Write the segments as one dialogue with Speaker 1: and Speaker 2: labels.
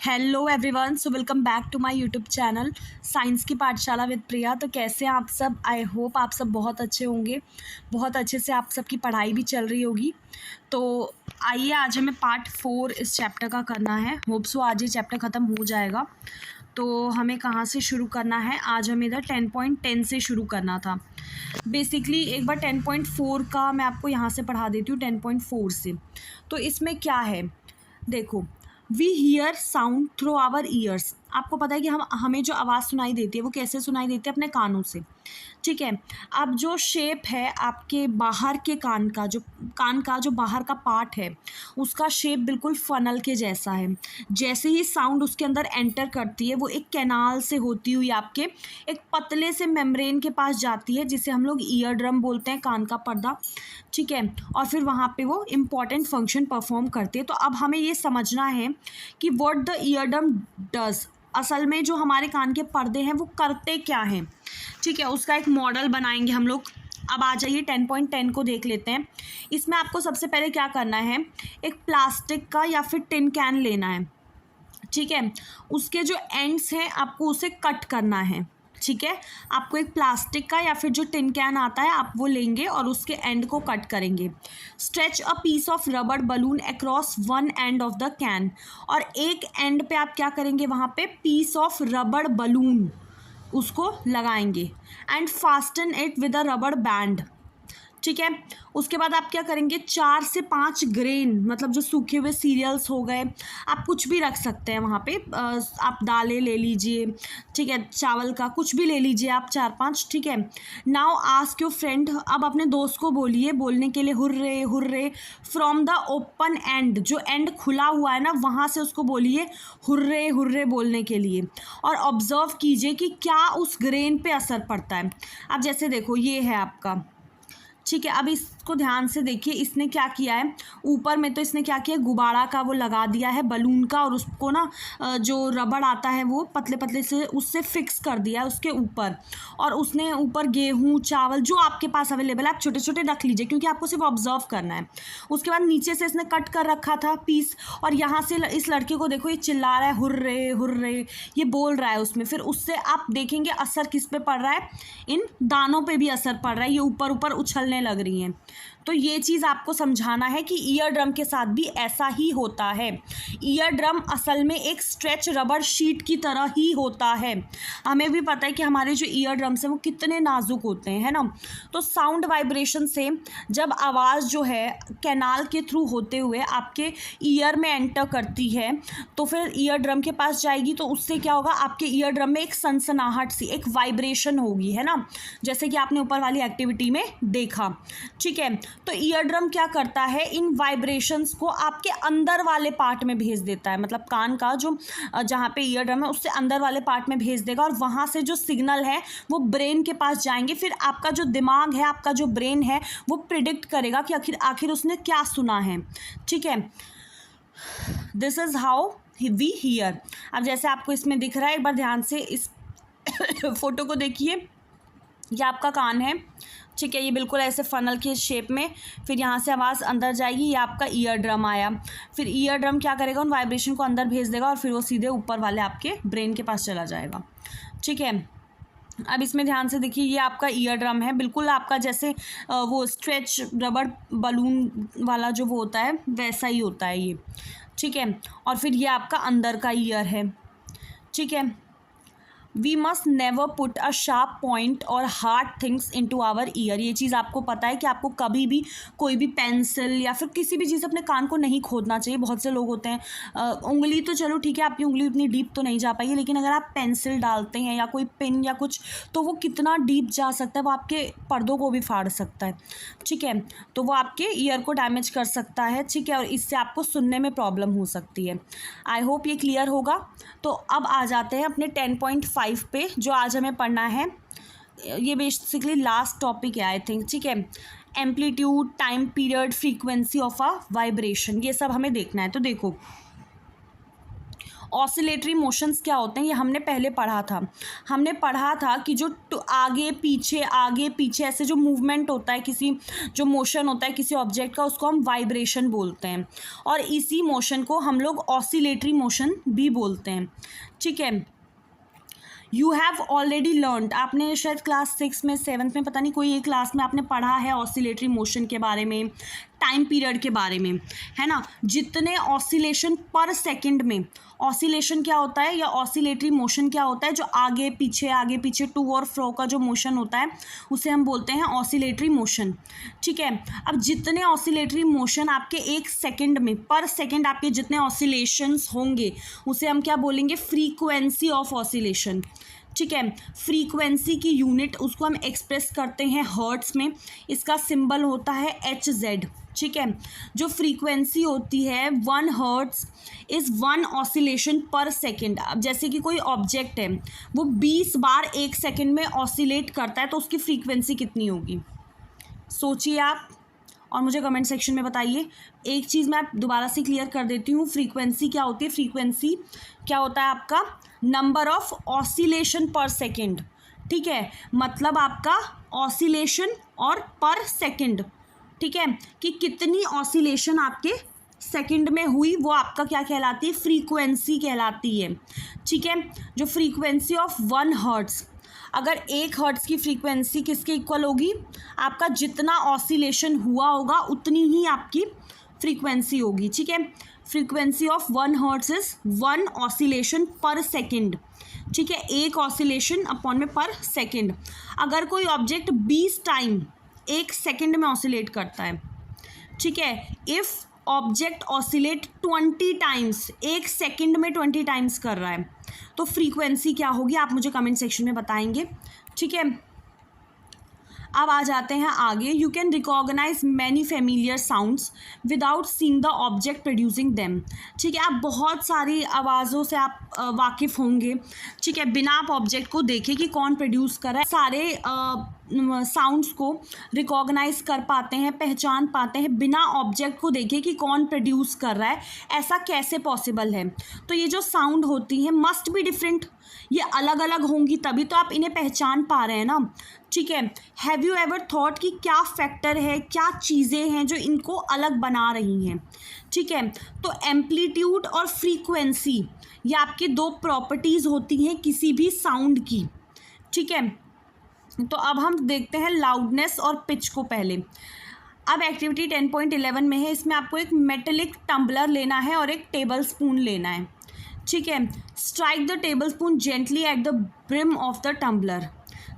Speaker 1: Hello everyone, so welcome back to my YouTube channel science की पाठशाला with प्रिया। तो कैसे हैं आप सब? आई होप आप सब बहुत अच्छे होंगे, बहुत अच्छे से आप सबकी पढ़ाई भी चल रही होगी। तो आइए, आज हमें पार्ट 4 इस चैप्टर का करना है। होप सो आज ये चैप्टर ख़त्म हो जाएगा। तो हमें कहाँ से शुरू करना है? आज हमें इधर 10.10 से शुरू करना था। बेसिकली एक बार 10.4 का मैं आपको यहाँ से पढ़ा देती हूँ, 10.4 से। तो इसमें क्या है, देखो, we hear sound through our ears. आपको पता है कि हमें जो आवाज़ सुनाई देती है वो कैसे सुनाई देती है? अपने कानों से, ठीक है। अब जो शेप है आपके बाहर के कान का जो बाहर का पार्ट है, उसका शेप बिल्कुल फनल के जैसा है। जैसे ही साउंड उसके अंदर एंटर करती है, वो एक कैनाल से होती हुई आपके एक पतले से मेम्ब्रेन के पास जाती है, जिसे हम लोग ईयर ड्रम बोलते हैं, कान का पर्दा, ठीक है। और फिर वहाँ पे वो इम्पॉर्टेंट फंक्शन परफॉर्म करते हैं। तो अब हमें ये समझना है कि what the ear drum does. असल में जो हमारे कान के पर्दे हैं वो करते क्या हैं, ठीक है। उसका एक मॉडल बनाएंगे हम लोग। अब आ जाइए 10.10 को देख लेते हैं। इसमें आपको सबसे पहले क्या करना है, एक प्लास्टिक का या फिर टिन कैन लेना है, ठीक है। उसके जो एंड्स हैं आपको उसे कट करना है, ठीक है। आपको एक प्लास्टिक का या फिर जो टिन कैन आता है आप वो लेंगे और उसके एंड को कट करेंगे। Stretch a piece of rubber balloon across one end of the can. और एक एंड पे आप क्या करेंगे, वहाँ पे पीस ऑफ रबर बलून उसको लगाएंगे and fasten it with a rubber band, ठीक है। उसके बाद आप क्या करेंगे, 4 से 5 ग्रेन, मतलब जो सूखे हुए सीरियल्स हो गए, आप कुछ भी रख सकते हैं वहाँ पे। आप दालें ले लीजिए, ठीक है, चावल का कुछ भी ले लीजिए आप 4-5, ठीक है। Now ask your friend. अब अपने दोस्त को बोलिए, बोलने के लिए hurray hurray from the open and. जो एंड खुला हुआ है ना, वहाँ से उसको बोलिए हुर्रे हुर्रे बोलने के लिए। और ऑब्जर्व कीजिए कि क्या उस ग्रेन पे असर पड़ता है। अब जैसे देखो, ये है आपका, ठीक है। अब इसको ध्यान से देखिए, इसने क्या किया है, ऊपर में तो इसने क्या किया, गुब्बारा का वो लगा दिया है बलून का, और उसको ना जो रबड़ आता है वो पतले पतले से उससे फिक्स कर दिया है उसके ऊपर। और उसने ऊपर गेहूँ चावल जो आपके पास अवेलेबल है आप छोटे छोटे रख लीजिए, क्योंकि आपको सिर्फ ऑब्जर्व करना है। उसके बाद नीचे से इसने कट कर रखा था पीस, और यहाँ से इस लड़के को देखो, ये चिल्ला रहा है हुर्रे हुर्रे, ये बोल रहा है उसमें। फिर उससे आप देखेंगे असर किस पे पड़ रहा है, इन दानों पे भी असर पड़ रहा है, ये ऊपर ऊपर उछलने लग रही हैं। तो ये चीज़ आपको समझाना है कि ईयर ड्रम के साथ भी ऐसा ही होता है। ईयर ड्रम असल में एक स्ट्रेच रबर शीट की तरह ही होता है। हमें भी पता है कि हमारे जो ईयर ड्रम्स हैं वो कितने नाजुक होते हैं, है ना। तो साउंड वाइब्रेशन से जब आवाज़ जो है कैनाल के थ्रू होते हुए आपके ईयर में एंटर करती है, तो फिर ईयर ड्रम के पास जाएगी, तो उससे क्या होगा, आपके ईयर ड्रम में एक सनसनाहट सी, एक वाइब्रेशन होगी, है ना, जैसे कि आपने ऊपर वाली एक्टिविटी में देखा, ठीक है। तो ईयर ड्रम क्या करता है, इन वाइब्रेशंस को आपके अंदर वाले पार्ट में भेज देता है, मतलब कान का जो जहाँ पे ईयर ड्रम है उससे अंदर वाले पार्ट में भेज देगा, और वहाँ से जो सिग्नल है वो ब्रेन के पास जाएंगे। फिर आपका जो दिमाग है, आपका जो ब्रेन है, वो प्रिडिक्ट करेगा कि आखिर उसने क्या सुना है, ठीक है। This is how we hear. अब जैसे आपको इसमें दिख रहा है, एक बार ध्यान से इस फोटो को देखिए, ये आपका कान है, ठीक है, ये बिल्कुल ऐसे फनल के शेप में। फिर यहाँ से आवाज़ अंदर जाएगी, ये आपका ईयर ड्रम आया। फिर ईयर ड्रम क्या करेगा, उन वाइब्रेशन को अंदर भेज देगा, और फिर वो सीधे ऊपर वाले आपके ब्रेन के पास चला जाएगा, ठीक है। अब इसमें ध्यान से देखिए, ये आपका ईयर ड्रम है, बिल्कुल आपका जैसे वो स्ट्रेच रबर बलून वाला जो वो होता है वैसा ही होता है ये, ठीक है। और फिर ये आपका अंदर का ईयर है, ठीक है। We must never put a sharp point और hard things into our ear. ये चीज़ आपको पता है कि आपको कभी भी कोई भी पेंसिल या फिर किसी भी चीज़ अपने कान को नहीं खोदना चाहिए। बहुत से लोग होते हैं, उंगली तो चलो ठीक है, आपकी उंगली उतनी डीप तो नहीं जा पाएगी, लेकिन अगर आप पेंसिल डालते हैं या कोई पिन या कुछ, तो वो कितना डीप जा सकता है, वो आपके पर्दों को भी फाड़ सकता है, ठीक है। तो वो आपके ईयर को डैमेज कर सकता है, ठीक है, और इससे आपको सुनने में प्रॉब्लम हो सकती है। आई होप ये क्लियर होगा। तो अब आ जाते हैं अपने 10.5 पे, जो आज हमें पढ़ना है। ये बेसिकली लास्ट टॉपिक है आई थिंक, ठीक है। Amplitude, time period, frequency of a vibration, ये सब हमें देखना है। तो देखो, ऑसिलेटरी मोशंस क्या होते हैं ये हमने पहले पढ़ा था। हमने पढ़ा था कि जो आगे पीछे ऐसे जो मूवमेंट होता है, किसी जो मोशन होता है किसी ऑब्जेक्ट का, उसको हम वाइब्रेशन बोलते हैं, और इसी मोशन को हम लोग ऑसिलेटरी मोशन भी बोलते हैं। ठीक है, यू हैव ऑलरेडी लर्नड, आपने शायद क्लास 6 में 7th में पता नहीं कोई एक क्लास में आपने पढ़ा है ऑसिलेटरी मोशन के बारे में, टाइम पीरियड के बारे में, है ना। जितने ऑसिलेशन पर सेकंड में, ऑसिलेशन क्या होता है या ऑसिलेटरी मोशन क्या होता है, जो आगे पीछे टू और फ्रो का जो मोशन होता है उसे हम बोलते हैं ऑसिलेटरी मोशन। ठीक है, अब जितने ऑसिलेटरी मोशन आपके एक सेकंड में, पर सेकंड आपके जितने ऑसिलेशंस होंगे उसे हम क्या बोलेंगे, फ्रीक्वेंसी ऑफ ऑसिलेशन। ठीक है, फ्रीक्वेंसी की यूनिट उसको हम एक्सप्रेस करते हैं हर्ट्स में, इसका सिंबल होता है HZ। ठीक है, जो फ्रीक्वेंसी होती है 1 hertz is 1 oscillation per second. अब जैसे कि कोई ऑब्जेक्ट है वो 20 बार एक सेकेंड में ऑसिलेट करता है तो उसकी फ्रीक्वेंसी कितनी होगी, सोचिए आप और मुझे कमेंट सेक्शन में बताइए। एक चीज़ मैं दोबारा से क्लियर कर देती हूँ, फ्रीक्वेंसी क्या होती है, फ्रीक्वेंसी क्या होता है आपका number of oscillation per second. ठीक है, मतलब आपका ऑसिलेशन और पर सेकेंड, ठीक है, कि कितनी ऑसिलेशन आपके सेकंड में हुई वो आपका क्या कहलाती है, फ्रीक्वेंसी कहलाती है। ठीक है, जो फ्रीक्वेंसी ऑफ 1 हर्ट्स, अगर 1 हर्ट्स की फ्रीक्वेंसी किसके इक्वल होगी, आपका जितना ऑसिलेशन हुआ होगा उतनी ही आपकी फ्रीक्वेंसी होगी। ठीक है, frequency of 1 hertz is 1 oscillation per second. ठीक है, एक ऑसिलेशन अपॉन में पर सेकेंड। अगर कोई ऑब्जेक्ट 20 टाइम एक सेकेंड में ऑसिलेट करता है, ठीक है, इफ़ ऑब्जेक्ट ऑसिलेट 20 टाइम्स, एक सेकेंड में 20 टाइम्स कर रहा है, तो फ्रीक्वेंसी क्या होगी आप मुझे कमेंट सेक्शन में बताएंगे। ठीक है, अब आ जाते हैं आगे। You can recognise many familiar sounds without seeing the object producing them. ठीक है, आप बहुत सारी आवाज़ों से आप वाकिफ़ होंगे। ठीक है, बिना आप ऑब्जेक्ट को देखे कि कौन प्रोड्यूस कर रहा है, सारे साउंड्स को रिकॉग्नाइज कर पाते हैं, पहचान पाते हैं बिना ऑब्जेक्ट को देखे कि कौन प्रोड्यूस कर रहा है। ऐसा कैसे पॉसिबल है, तो ये जो साउंड होती है मस्ट बी डिफरेंट, ये अलग अलग होंगी तभी तो आप इन्हें पहचान पा रहे हैं ना। ठीक है, हैव यू एवर थॉट कि क्या फैक्टर है, क्या चीज़ें हैं जो इनको अलग बना रही हैं। ठीक है, तो एम्पलीट्यूड और फ्रीक्वेंसी ये आपकी 2 प्रॉपर्टीज़ होती हैं किसी भी साउंड की। ठीक है, तो अब हम देखते हैं लाउडनेस और पिच को पहले। अब एक्टिविटी 10.11 में है, इसमें आपको एक मेटेलिक टम्बलर लेना है और एक टेबल स्पून लेना है। ठीक है, strike the table spoon gently at the brim of the tumbler.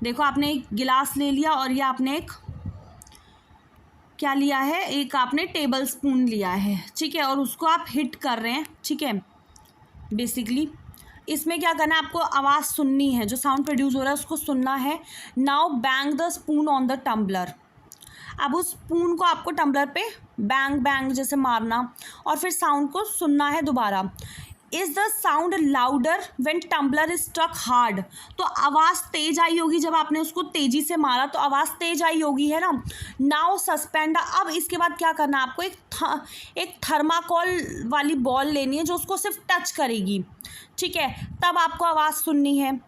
Speaker 1: देखो आपने एक गिलास ले लिया और ये आपने एक क्या लिया है, एक आपने टेबल स्पून लिया है। ठीक है, और उसको आप हिट कर रहे हैं। ठीक है, बेसिकली इसमें क्या करना है, आपको आवाज़ सुननी है, जो साउंड प्रोड्यूस हो रहा है उसको सुनना है। Now bang the spoon on the tumbler. अब उस स्पून को आपको टम्बलर पे बैंग बैंग जैसे मारना और फिर साउंड को सुनना है दोबारा। Is the sound louder when tumbler is struck hard. तो आवाज़ तेज आई होगी जब आपने उसको तेज़ी से मारा, तो आवाज़ तेज आई होगी, है ना। Now suspend. अब इसके बाद क्या करना है आपको, एक थर्माकोल वाली बॉल लेनी है जो उसको सिर्फ टच करेगी। ठीक है, तब आपको आवाज़ सुननी है।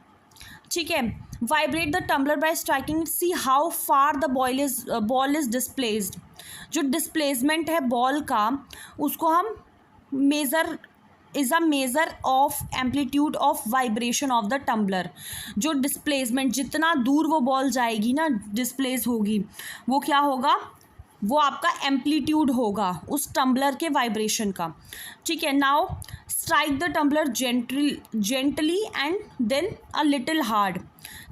Speaker 1: ठीक है, vibrate the tumbler by striking, see how far the ball is displaced. जो डिस्प्लेसमेंट है बॉल का उसको हम measure is a measure of amplitude of vibration of the tumbler. जो डिस्प्लेसमेंट, जितना दूर वो बॉल जाएगी ना, डिस्प्लेस होगी, वो क्या होगा, वो आपका एम्पलीट्यूड होगा उस टम्बलर के वाइब्रेशन का। ठीक है, now strike the tumbler gently and then a little hard.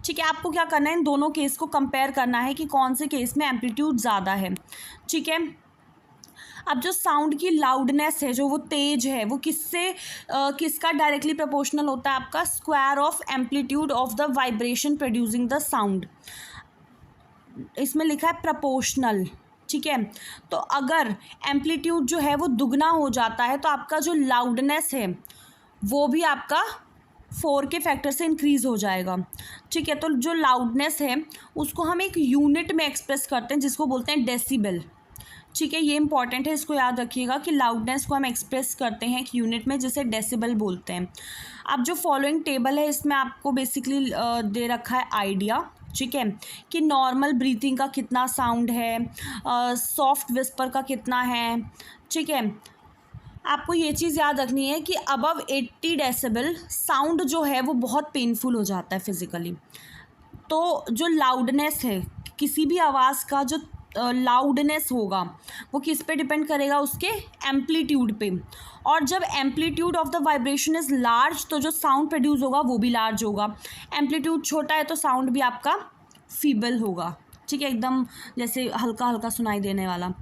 Speaker 1: ठीक है, आपको क्या करना है, इन दोनों केस को कंपेयर करना है कि कौन से केस में एम्पलीट्यूड ज़्यादा है। ठीक है, अब जो साउंड की लाउडनेस है, जो वो तेज है, वो किसका डायरेक्टली प्रोपोर्शनल होता है, आपका square of amplitude of the vibration producing the sound. इसमें लिखा है प्रोपोर्शनल। ठीक है, तो अगर एम्पलीट्यूड जो है वो दुगना हो जाता है तो आपका जो लाउडनेस है वो भी आपका 4 के फैक्टर से इंक्रीज़ हो जाएगा। ठीक है, तो जो लाउडनेस है उसको हम एक यूनिट में एक्सप्रेस करते हैं जिसको बोलते हैं डेसिबल। ठीक है, ये इंपॉर्टेंट है, इसको याद रखिएगा कि लाउडनेस को हम एक्सप्रेस करते हैं एक यूनिट में जिसे डेसिबल बोलते हैं। अब जो फॉलोइंग टेबल है इसमें आपको बेसिकली दे रखा है आइडिया, ठीक है, कि नॉर्मल ब्रीथिंग का कितना साउंड है, सॉफ्ट विस्पर का कितना है, ठीक है। आपको ये चीज़ याद रखनी है कि अबव 80 डेसिबल साउंड जो है वो बहुत पेनफुल हो जाता है फिज़िकली। तो जो लाउडनेस है, किसी भी आवाज़ का जो लाउडनेस होगा वो किस पे डिपेंड करेगा, उसके एम्पलीट्यूड पे। और जब amplitude of the vibration is large तो जो साउंड प्रोड्यूस होगा वो भी लार्ज होगा। एम्पलीट्यूड छोटा है तो साउंड भी आपका फीबल होगा, ठीक है, एकदम जैसे हल्का हल्का सुनाई देने वाला।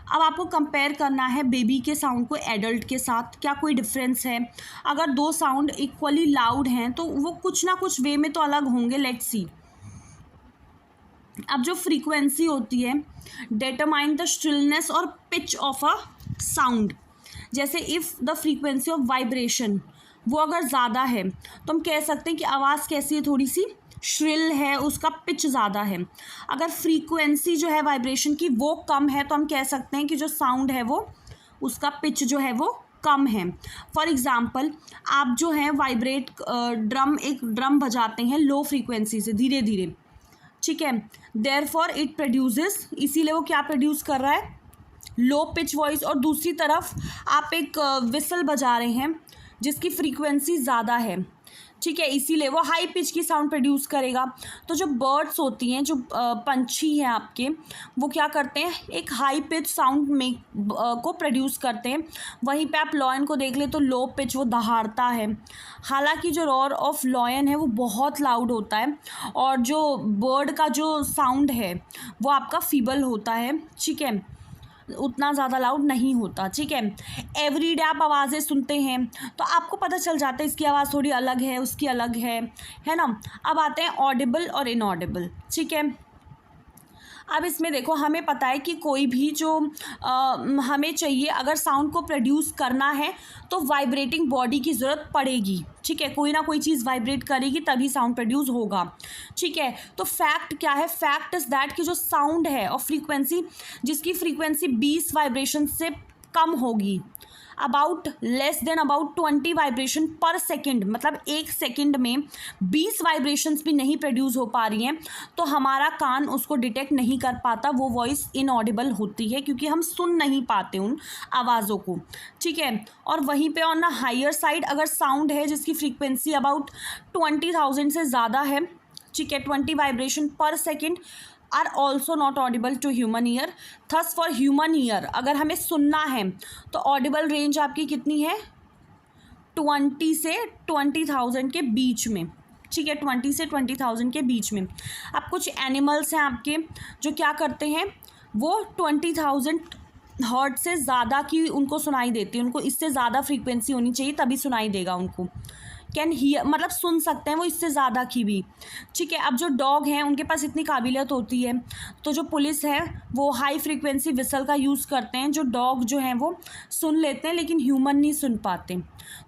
Speaker 1: अब आपको कंपेयर करना है बेबी के साउंड को एडल्ट के साथ, क्या कोई डिफरेंस है। अगर दो साउंड इक्वली लाउड हैं तो वो कुछ ना कुछ वे में तो अलग होंगे, लेट्स सी। अब जो फ्रीक्वेंसी होती है डिटरमाइन द स्टिलनेस और पिच ऑफ अ साउंड। जैसे if the frequency of vibration वो अगर ज़्यादा है तो हम कह सकते हैं कि आवाज़ कैसी है, थोड़ी सी श्रिल है, उसका पिच ज़्यादा है। अगर फ्रीक्वेंसी जो है वाइब्रेशन की वो कम है तो हम कह सकते हैं कि जो साउंड है वो उसका पिच जो है वो कम है। फॉर एग्ज़ाम्पल आप जो है वाइब्रेट एक ड्रम बजाते हैं लो फ्रीक्वेंसी से धीरे धीरे, ठीक है, देयरफॉर इट प्रोड्यूसेस, इसीलिए वो क्या प्रोड्यूस कर रहा है, लो पिच वॉइस। और दूसरी तरफ आप एक विसल बजा रहे हैं जिसकी फ्रीक्वेंसी ज़्यादा है, ठीक है, इसीलिए वो हाई पिच की साउंड प्रोड्यूस करेगा। तो जो बर्ड्स होती हैं, जो पंछी हैं आपके, वो क्या करते हैं, एक हाई पिच साउंड में को प्रोड्यूस करते हैं। वहीं पे आप लॉयन को देख ले तो लो पिच वो दहाड़ता है। हालांकि जो रॉर ऑफ लॉयन है वो बहुत लाउड होता है और जो बर्ड का जो साउंड है वो आपका फीबल होता है, ठीक है, उतना ज़्यादा लाउड नहीं होता, ठीक है। एवरीडे आप आवाज़ें सुनते हैं तो आपको पता चल जाता है इसकी आवाज़ थोड़ी अलग है, उसकी अलग है ना। अब आते हैं ऑडिबल और इनऑडिबल, ठीक है। अब इसमें देखो हमें पता है कि कोई भी जो हमें चाहिए अगर साउंड को प्रोड्यूस करना है तो वाइब्रेटिंग बॉडी की ज़रूरत पड़ेगी, ठीक है, कोई ना कोई चीज़ वाइब्रेट करेगी तभी साउंड प्रोड्यूस होगा, ठीक है। तो फैक्ट क्या है, फैक्ट इज़ दैट कि जो साउंड है और फ्रीक्वेंसी जिसकी फ्रीक्वेंसी 20 वाइब्रेशन से कम होगी, about less than about 20 vibration per second, मतलब एक सेकेंड में 20 वाइब्रेशंस भी नहीं प्रोड्यूस हो पा रही हैं तो हमारा कान उसको डिटेक्ट नहीं कर पाता, वो वॉइस इनऑडिबल होती है क्योंकि हम सुन नहीं पाते उन आवाज़ों को, ठीक है। और वहीं पे ऑन अ हायर साइड अगर साउंड है जिसकी फ्रीक्वेंसी अबाउट 20,000 से ज़्यादा है, ठीक है, 20 vibration per second are also not audible to human ear. Thus for human ear अगर हमें सुनना है तो ऑडिबल रेंज आपकी कितनी है, 20 से 20,000 के बीच में, ठीक है, 20 से 20,000 के बीच में। अब कुछ एनिमल्स हैं आपके जो क्या करते हैं, वो 20,000 हर्ट से ज़्यादा की उनको सुनाई देती है, उनको इससे ज़्यादा फ्रीक्वेंसी होनी चाहिए तभी सुनाई देगा उनको, कैन हियर मतलब सुन सकते हैं वो इससे ज़्यादा की भी, ठीक है। अब जो डॉग हैं उनके पास इतनी काबिलियत होती है तो जो पुलिस है वो हाई फ्रीक्वेंसी विसल का यूज़ करते हैं, जो डॉग जो हैं वो सुन लेते हैं लेकिन ह्यूमन नहीं सुन पाते।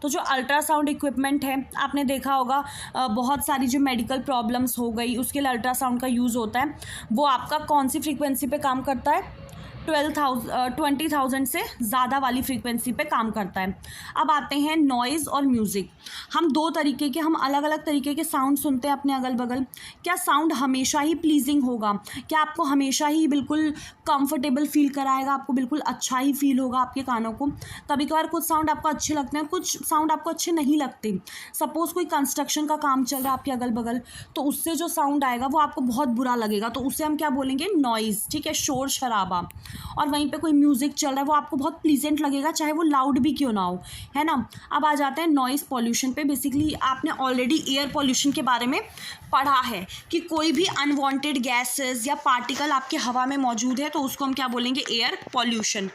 Speaker 1: तो जो अल्ट्रासाउंड इक्विपमेंट है आपने देखा होगा, बहुत सारी जो मेडिकल प्रॉब्लम्स हो गई उसके लिए अल्ट्रासाउंड का यूज़ होता है, वो आपका कौन सी फ्रीक्वेंसी पे काम करता है, 20,000 से ज़्यादा वाली फ्रीक्वेंसी पे काम करता है। अब आते हैं नॉइज़ और म्यूज़िक। हम दो तरीके के, हम अलग अलग तरीके के साउंड सुनते हैं अपने अगल बगल। क्या साउंड हमेशा ही प्लीजिंग होगा, क्या आपको हमेशा ही बिल्कुल कंफर्टेबल फील कराएगा, आपको बिल्कुल अच्छा ही फील होगा आपके कानों को। कभी कभार कुछ साउंड आपको अच्छे लगते हैं, कुछ साउंड आपको अच्छे नहीं लगते। सपोज़ कोई कंस्ट्रक्शन का काम चल रहा है आपके अगल बगल तो उससे जो साउंड आएगा वो आपको बहुत बुरा लगेगा, तो उससे हम क्या बोलेंगे, नॉइज़, ठीक है, शोर शराबा। और वहीं पे कोई म्यूज़िक चल रहा है वो आपको बहुत प्लीजेंट लगेगा चाहे वो लाउड भी क्यों ना हो, है ना। अब आ जाते हैं नॉइज़ पॉल्यूशन पे। बेसिकली आपने ऑलरेडी एयर पॉल्यूशन के बारे में पढ़ा है कि कोई भी अनवांटेड गैसेस या पार्टिकल आपके हवा में मौजूद है तो उसको हम क्या बोलेंगे, एयर पॉल्यूशन।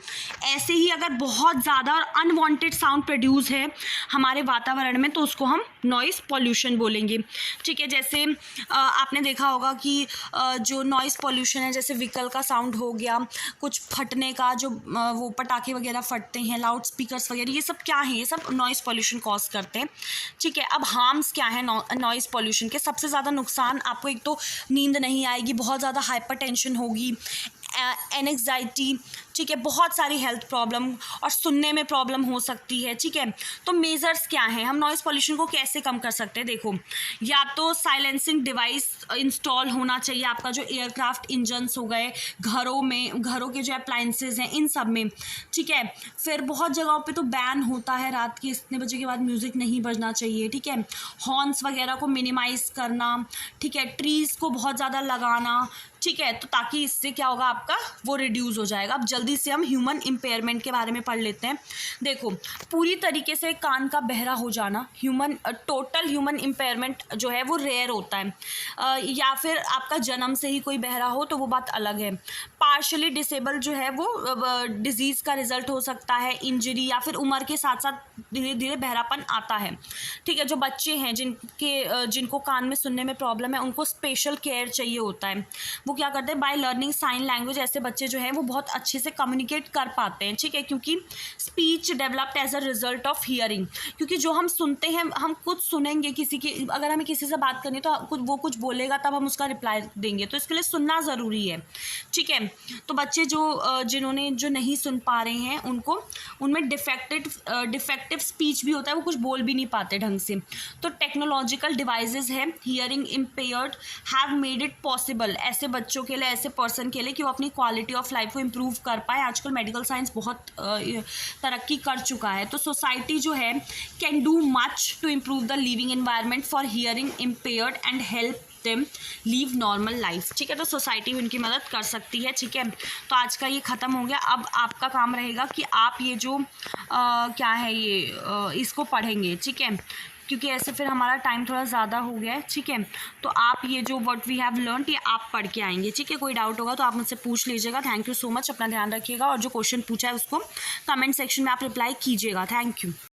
Speaker 1: ऐसे ही अगर बहुत ज़्यादा और अनवांटेड साउंड प्रोड्यूस है हमारे वातावरण में तो उसको हम नॉइज़ पॉल्यूशन बोलेंगे, ठीक है। जैसे आपने देखा होगा कि जो नॉइज़ पॉल्यूशन है, जैसे व्हीकल का साउंड हो गया, कुछ फटने का, जो वो पटाखे वगैरह फटते हैं, लाउड स्पीकर्स वगैरह, ये सब क्या है, ये सब नॉइज़ पॉल्यूशन कॉज करते हैं, ठीक है। अब हार्म्स क्या है नॉइज़ पॉल्यूशन के, सबसे ज़्यादा नुकसान आपको, एक तो नींद नहीं आएगी, बहुत ज़्यादा हाइपरटेंशन होगी, एंग्जाइटी, ठीक है, बहुत सारी हेल्थ प्रॉब्लम और सुनने में प्रॉब्लम हो सकती है, ठीक है। तो मेजर्स क्या हैं, हम नॉइज़ पॉल्यूशन को कैसे कम कर सकते हैं? देखो, या तो साइलेंसिंग डिवाइस इंस्टॉल होना चाहिए आपका, जो एयरक्राफ्ट इंजन्स हो गए, घरों में, घरों के जो अप्लाइंसेज हैं इन सब में, ठीक है। फिर बहुत जगहों पे तो बैन होता है रात के इतने बजे के बाद म्यूज़िक नहीं बजना चाहिए, ठीक है। हॉर्न्स वगैरह को मिनिमाइज़ करना, ठीक है। ट्रीज़ को बहुत ज़्यादा लगाना, ठीक है, तो ताकि इससे क्या होगा, आपका वो रिड्यूस हो जाएगा। अब जल्दी से हम ह्यूमन इम्पेयरमेंट के बारे में पढ़ लेते हैं। देखो, पूरी तरीके से कान का बहरा हो जाना, टोटल ह्यूमन इम्पेयरमेंट जो है वो रेयर होता है, या फिर आपका जन्म से ही कोई बहरा हो तो वो बात अलग है। पार्शली डिसेबल जो है वो डिजीज़ का रिजल्ट हो सकता है, इंजरी, या फिर उम्र के साथ साथ धीरे धीरे बहरापन आता है, ठीक है। जो बच्चे हैं जिनको कान में सुनने में प्रॉब्लम है, उनको स्पेशल केयर चाहिए होता है। वो क्या करते हैं, बाय लर्निंग साइन लैंग्वेज ऐसे बच्चे जो हैं वो बहुत अच्छे से कम्युनिकेट कर पाते हैं, ठीक है, क्योंकि speech developed as a result of hearing. क्योंकि जो हम सुनते हैं, हम कुछ सुनेंगे किसी की, अगर हमें किसी से बात करनी है तो वो कुछ बोलेगा तब हम उसका रिप्लाई देंगे, तो इसके लिए सुनना ज़रूरी है, ठीक है। तो बच्चे जिन्होंने जो नहीं सुन पा रहे हैं, उनमें डिफेक्टिव स्पीच भी होता है, वो कुछ बोल भी नहीं पाते ढंग से। तो टेक्नोलॉजिकल डिवाइसेस है hearing impaired have made it possible, ऐसे बच्चों के लिए, ऐसे पर्सन के लिए, कि वो अपनी क्वालिटी ऑफ लाइफ को इम्प्रूव कर पाए। आजकल मेडिकल साइंस बहुत तरक्की कर चुका है, तो सोसाइटी जो है can do much to improve the living environment for hearing impaired and help them live normal life, ठीक है। तो सोसाइटी उनकी मदद कर सकती है, ठीक है। तो आज का ये ख़त्म हो गया। अब आपका काम रहेगा कि आप ये जो क्या है ये इसको पढ़ेंगे, ठीक है, क्योंकि ऐसे फिर हमारा टाइम थोड़ा ज़्यादा हो गया है, ठीक है। तो आप ये जो व्हाट वी हैव लर्नड ये आप पढ़ के आएंगे, ठीक है। कोई डाउट होगा तो आप मुझसे पूछ लीजिएगा। थैंक यू सो मच, अपना ध्यान रखिएगा, और जो क्वेश्चन पूछा है उसको कमेंट सेक्शन में आप रिप्लाई कीजिएगा। Thank you.